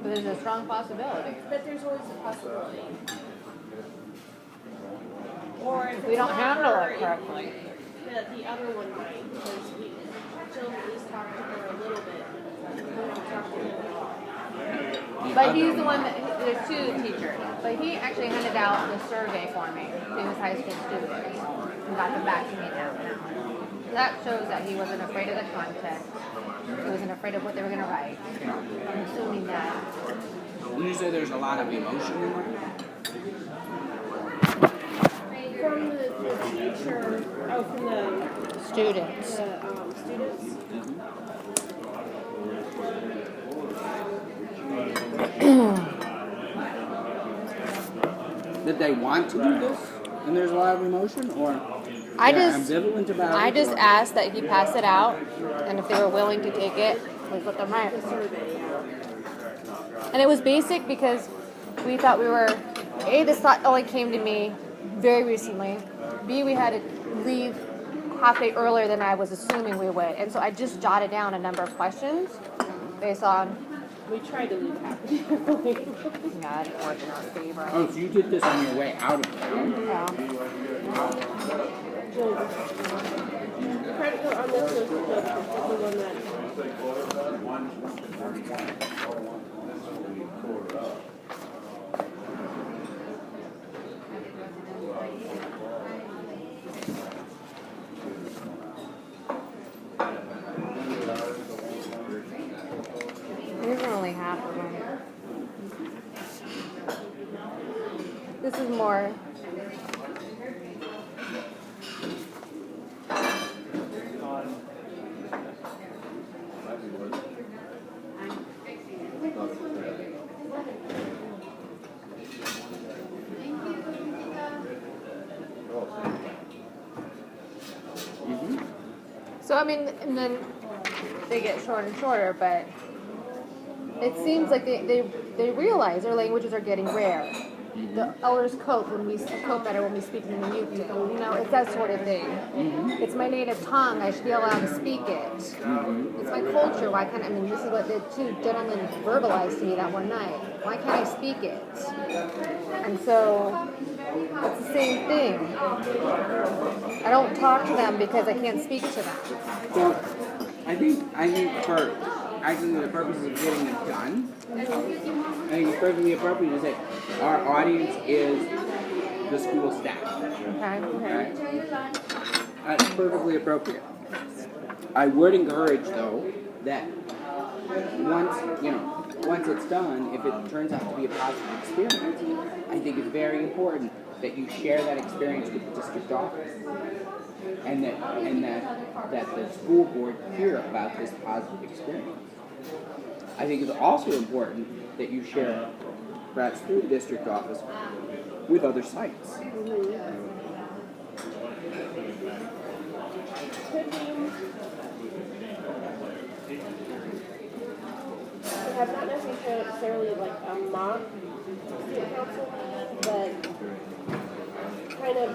There's a strong possibility. But there's always a possibility. Or if We don't handle it correctly. The other one might, because Jill at least talked to her a little bit. We don't talk to him at all. But he's the one that, there's two teachers. But he actually handed out the survey for me to his high school students and got them back to me now. That shows that he wasn't afraid of the content. He wasn't afraid of what they were going to write. I'm assuming that. When you say there's a lot of emotion in there? From the teacher, from the Students. Students. Did they want to do this? And there's a lot of emotion, or ambivalent about it? I just asked that he pass it out, and if they were willing to take it, we let them write. And it was basic because we thought we were, A, this thought only came to me very recently. B, we had to leave half day earlier than I was assuming we would. And so I just jotted down a number of questions based on... We tried to leave half day early. Yeah, it worked in our favor. Oh, so you did this on your way out of town? Yeah. Credit on this was the one that... These are only half of them. This is more... So, I mean, and then they get shorter and shorter, but it seems like they realize their languages are getting rare. The elders cope better when we speak in the Int2. You know, it's that sort of thing. It's my native tongue. I should be allowed to speak it. It's my culture. Why can't I mean? This is what the two gentlemen verbalized to me that one night. Why can't I speak it? And so it's the same thing. I don't talk to them because I can't speak to them. So, I think for actually the purposes of getting it done, I think it's perfectly appropriate to say our audience is the school staff. Okay. That's perfectly appropriate. I would encourage, though, that once it's done, if it turns out to be a positive experience, I think it's very important that you share that experience with the district office, and that the school board hear about this positive experience. I think it's also important that you share, perhaps through the district office, with other sites. Could have not necessarily like a mock student council meeting, but kind of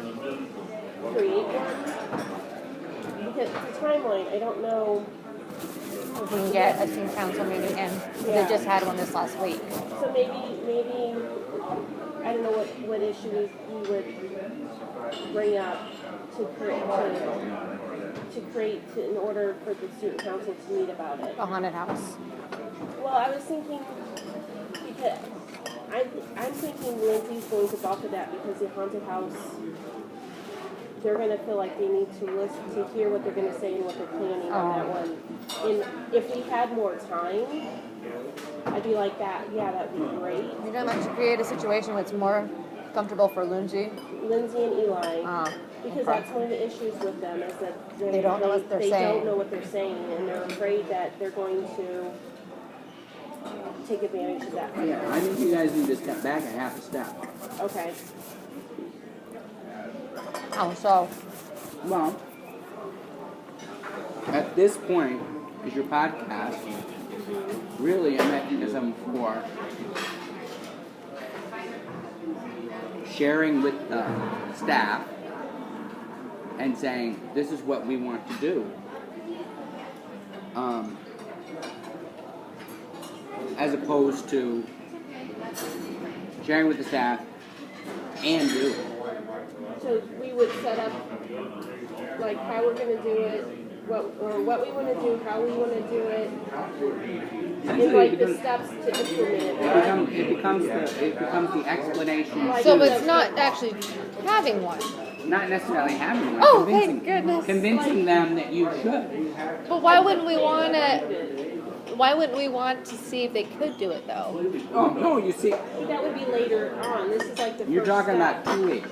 create one. Because the timeline, I don't know. If we can get a student council meeting in. They just had one this last week. So maybe I don't know what issues you would bring up to create in order for the student council to meet about it. A haunted house. Well, I was thinking because I'm thinking Lindsay's going to balk at that because the haunted house, they're going to feel like they need to listen to hear what they're going to say and what they're planning on that one. And if we had more time, I'd be like that. Yeah, that'd be great. You're going to create a situation where it's more comfortable for Lindsay and Eli. Because that's one of the issues with them is that they don't know what they're saying. They don't know what they're saying, and they're afraid that they're going to take advantage of that. Yeah, I think you guys need to step back a half a step. Okay. Oh, so? Well, at this point, is your podcast really a mechanism for sharing with the staff and saying, this is what we want to do. as opposed to sharing with the staff and do it. So we would set up like how we're going to do it, what we want to do, how we want to do it, and like the steps to implement it. It becomes the explanation. So it's not actually having one. Not necessarily having one. Oh, thank goodness. Convincing them that you should. But why wouldn't we want to? Why wouldn't we want to see if they could do it though? Oh no, you see, That would be later on. This is like the you're first talking step. about 2 weeks.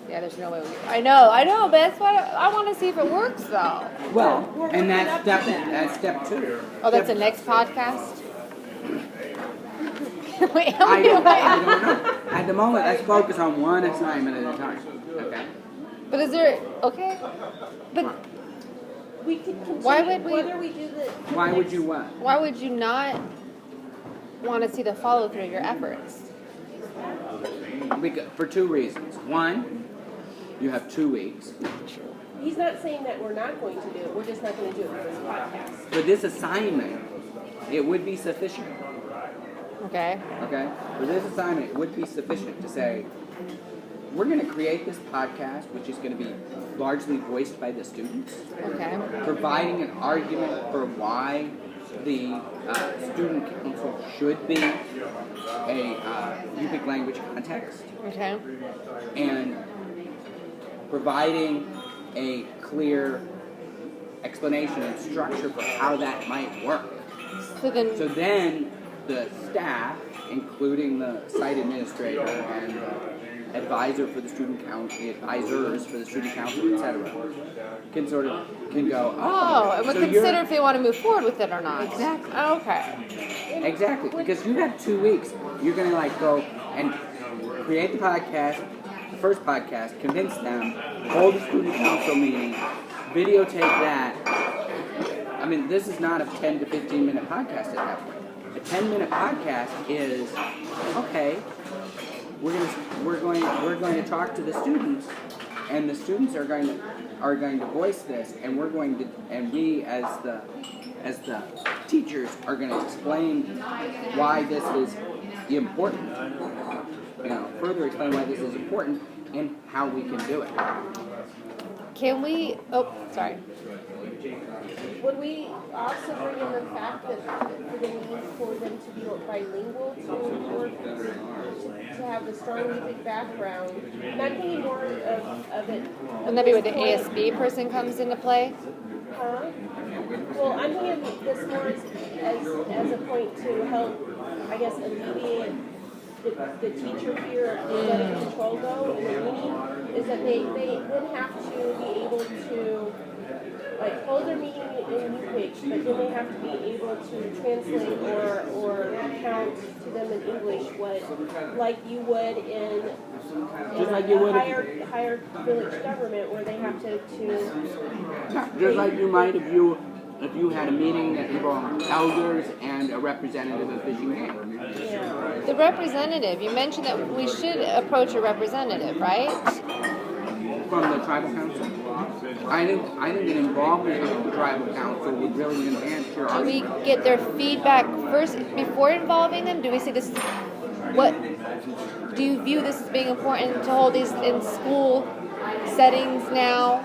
Yeah, there's no way. I know, but that's why I want to see if it works though. Well, and that's step 2. Oh, that's the next podcast. Wait, I don't know. At the moment, let's focus on one assignment at a time. Okay. But is there okay? But We could continue, Why would we- whether we do the Why would you what? why would you not want to see the follow through of your efforts? For 2 reasons. One, you have 2 weeks. He's not saying that we're not going to do it. We're just not going to do it for this podcast. For this assignment, it would be sufficient. Okay. Okay? For this assignment, it would be sufficient to say, we're going to create this podcast, which is going to be largely voiced by the students, Okay. providing an argument for why the student council should be a Yupik language context, Okay. and providing a clear explanation and structure for how that might work. So then, So then the staff, including the site administrator and advisor for the student council, the advisors for the student council, etc., can go, and we'll so consider if they want to move forward with it or not. Exactly. Okay. Exactly, because you have 2 weeks. You're going to go and create the podcast, the first podcast, convince them, hold a student council meeting, videotape that. I mean, this is not a 10 to 15 minute podcast at that point. A 10-minute podcast is, okay, we're going to talk to the students, and the students are going to voice this, and we as the teachers are going to explain why this is important. Further explain why this is important and how we can do it. Can we? Oh, sorry. Would we also bring in the fact that for the need for them to be bilingual to have a strong music background? And I'm thinking more of it. Wouldn't that be where the ASB person comes into play? Huh? Well, I'm thinking of this more as a point to help, I guess, alleviate the teacher fear of letting control go in the meeting, is that they would have to be able to hold their meeting in Yupik, but then they have to be able to translate or count to them in English like you would in higher village government where they have to just like you might if you had a meeting that involved elders and a representative of Fishing Game. Yeah. The representative. You mentioned that we should approach a representative, right? From the tribal council. I think an involvement of the tribal council would really enhance your Do we argument. get their feedback first before involving them? Do we say this? What do you view this as being important to hold these in school settings now?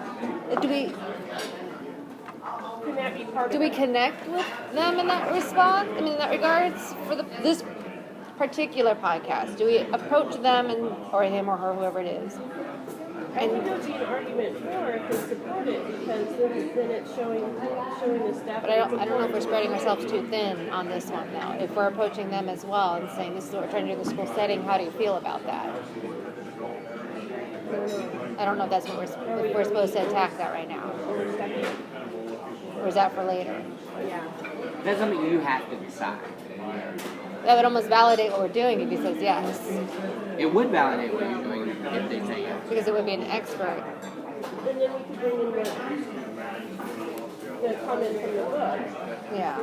Can that be part Do of we it? connect with them in that response? I mean, in that regards, for this particular podcast, do we approach them or him or her, whoever it is? I think there would be an argument for if they support it because then it's showing the staff. But I don't know if we're spreading ourselves too thin on this one now. If we're approaching them as well and saying this is what we're trying to do in the school setting, how do you feel about that? I don't know if that's what if we're supposed to attack that right now, or is that for later? Yeah. That's something you have to decide. That would almost validate what we're doing if he says yes, It would validate what you're doing if they say yes. because it would be an expert. And then we could bring in the comment from the book. Yeah.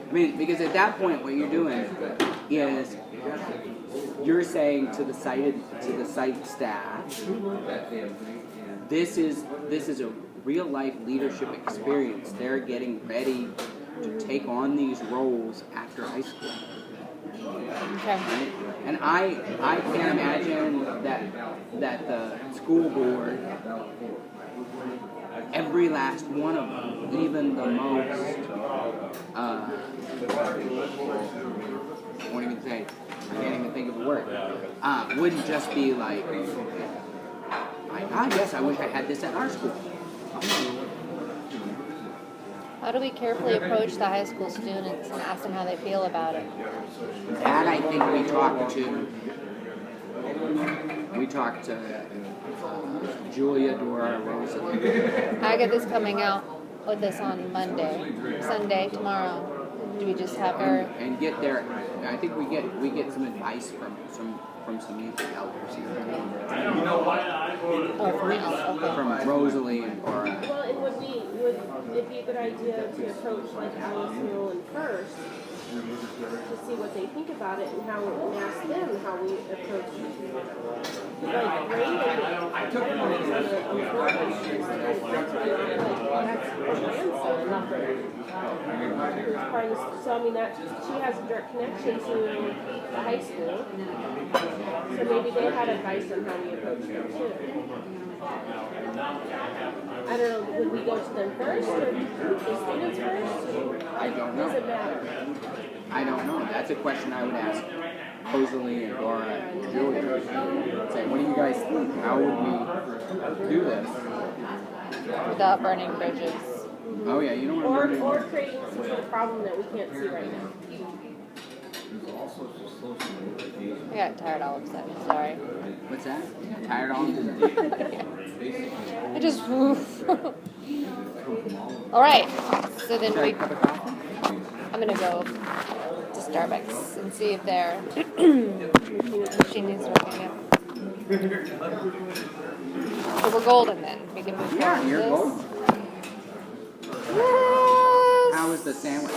I mean, because at that point, what you're doing is you're saying to the site staff, this is a real life leadership experience. They're getting ready to take on these roles after high school. Okay. Right? And I can't imagine that the school board, every last one of them, even the most, I won't even say, I can't even think of a word, wouldn't just be like, my God, yes, I wish I had this at our school. How do we carefully approach the high school students and ask them how they feel about it? That I think we talked to Julia, Dora, Rosalie. I get this coming out with this on Sunday, tomorrow. Do we just have her? And get their, I think we get some advice from some youth elders here. Oh, from else. Okay. From Rosalie and Dora. Well, it would be a good idea to approach like Alice and Roland first to see what they think about it and ask them how we approach it. Like Ray, I don't know if he's on the board, but she's that's her grandson. Who's part of this, so I mean that she has a direct connection to the high school. So maybe they had advice on how we approach them too. I don't know, would we go to them first or the students first? I don't know. Does it matter? I don't know. That's a question I would ask Rosalie and Dora and Julia. Say, what do you guys think? How would we do this? Without burning bridges. Oh yeah, you don't want to. Or creating some sort of problem that we can't see right now. I got tired all of a sudden. Sorry. What's that? Tired all of it? I just. All right. So then Should I have a cup of coffee? I'm gonna go to Starbucks and see if their machine is working. Yet. So we're golden then. We can move forward. Yeah, you're with this. golden. Yes. How was the sandwich?